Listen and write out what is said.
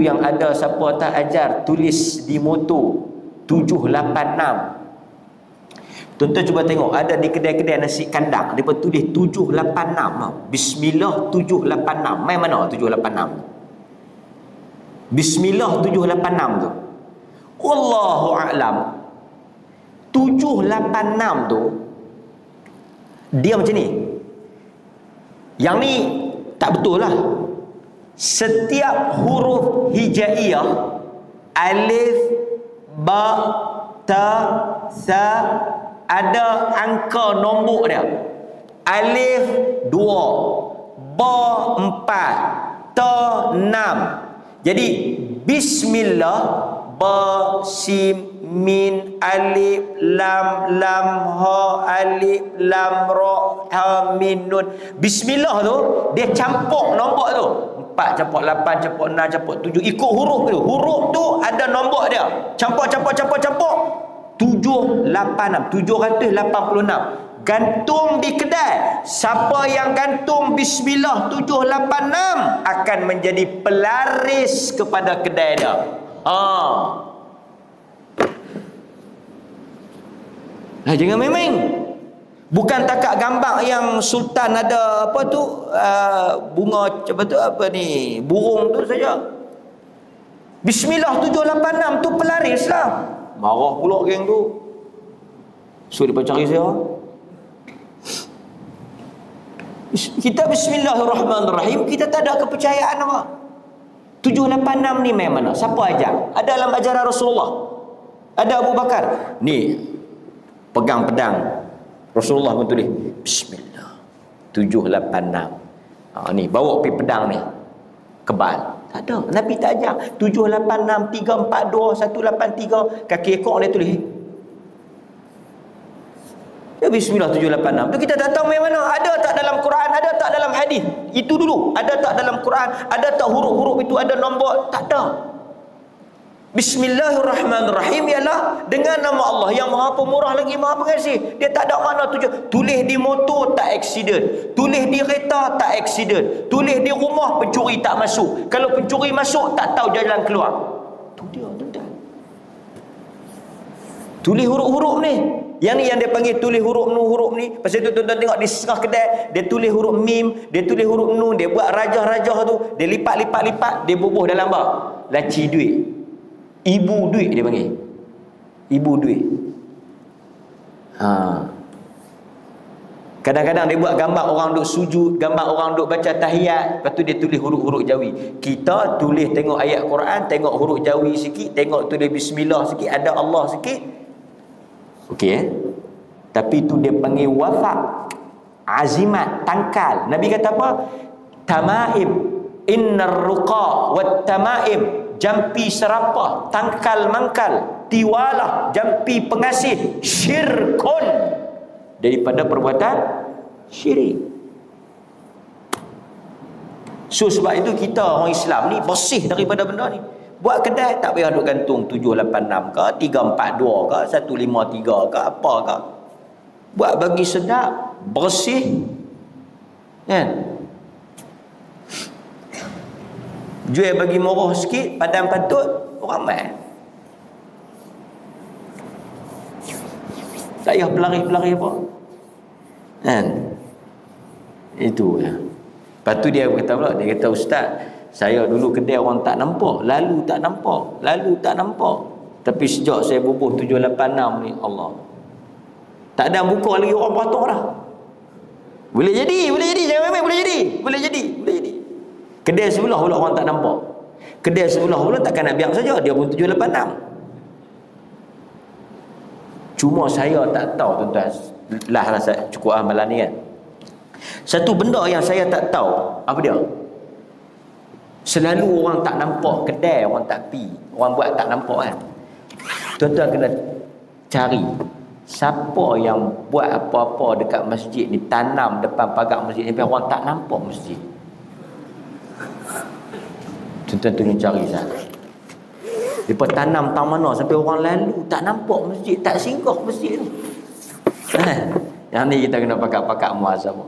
yang ada siapa tak ajar tulis di motor 786. Tuan-tuan cuba tengok, ada di kedai-kedai nasi kandang depa tulis 786. Bismillah 786. Mai mana 786? Bismillah 786 tu. Wallahu a'lam. 786 tu dia macam ni. Yang ni tak betul lah. Setiap huruf hijaiyah, alif, ba, ta, sa, ada angka nombor dia. Alif 2, ba 4, ta 6. Jadi bismillah, ba, sim, min, alif, lam, lam, ha, alif, lam, ra, ha, min, nun. Bismillah tu dia campur nombor tu. 4 campur 8 campur 6 campur 7, ikut huruf tu. Huruf tu ada nombor dia. Campur 786, 786. Gantung di kedai. Siapa yang gantung bismillah 786 akan menjadi pelaris kepada kedai dia. Nah, jangan main-main. Bukan takat gambar yang sultan ada apa tu, bunga apa tu, apa ni, burung tu saja. Bismillah 786 tu pelaris lah. Marah pula geng tu. So dia cari saya. Kita bismillahirrahmanirrahim, kita tak ada kepercayaan apa. 786 ni main mana? Siapa ajar? Ada dalam ajaran Rasulullah. Ada Abu Bakar. Ni pegang pedang. Rasulullah pun tulis bismillah 786. Ni bawa pergi pedang ni. Kebal. Tak ada. Nabi tak ajar. 786 342 183. Kaki ekor dia tulis. Ya bismillah 786. Tu kita tak tahu macam mana. Ada tak dalam Quran, ada tak dalam hadis? Itu dulu. Ada tak dalam Quran, ada tak huruf-huruf itu ada nombor? Tak ada. Bismillahirrahmanirrahim ialah dengan nama Allah yang Maha Pemurah lagi Maha Pengasih. Dia tak ada makna tujuan. Tulis di motor tak accident. Tulis di kereta tak accident. Tulis di rumah pencuri tak masuk. Kalau pencuri masuk tak tahu jalan keluar. Tu dia tuan-tuan. Tulis huruf-huruf ni. Yang ni yang dia panggil tulis huruf ni. Pasal tu tuan-tuan tengok di setengah kedai, dia tulis huruf mim, dia tulis huruf nun, dia buat rajah-rajah tu, dia lipat, dia bubuh dalam bar. Laci duit. Ibu duit dia panggil. Ibu duit. Kadang-kadang dia buat gambar orang duk sujud, gambar orang duk baca tahiyat, lepas tu dia tulis huruf-huruf Jawi. Kita tulis tengok ayat Quran, tengok huruf Jawi sikit, tengok tulis bismillah sikit, ada Allah sikit. Okey Tapi tu dia panggil wafak, azimat, tangkal. Nabi kata apa? Tamaim, innar ruqa wat tamaim, jampi serapah, tangkal mangkal, tiwalah, jampi pengasih, syirkun, daripada perbuatan syirik. So sebab itu kita orang Islam ni bersih daripada benda ni. Buat kedai tak payah duk gantung 786 ke, 342 ke, 153 ke, apa ke. Buat bagi sedap, bersih. Kan? Jual bagi murah sikit, padan patut, orang mai. Tak payah pelari-pelari apa. Kan? Itu ya. Lepas tu dia kata pula, dia kata, Ustaz, saya dulu kedai orang tak nampak, lalu tak nampak. Tapi sejak saya bubuh 786 ni, Allah, tak ada buka lagi orang beratur dah. Boleh jadi, jangan main-main, boleh jadi. Kedai sebelah pula orang tak nampak. Kedai sebelah pula takkan nak biar saja, dia pun 786. Cuma saya tak tahu tuan-tuan, lah cukup malam ni kan. Satu benda yang saya tak tahu, apa dia? Selalu orang tak nampak kedai, orang tak pi, orang buat tak nampak kan. Tuan-tuan kena cari siapa yang buat apa-apa dekat masjid ni, tanam depan pagar masjid ni, orang tak nampak masjid. Tuan-tuan tolong cari sana. Depa tanam tang mana sampai orang lalu tak nampak masjid, tak singgah masjid tu. Yang ni kita kena pakat-pakat muazzam.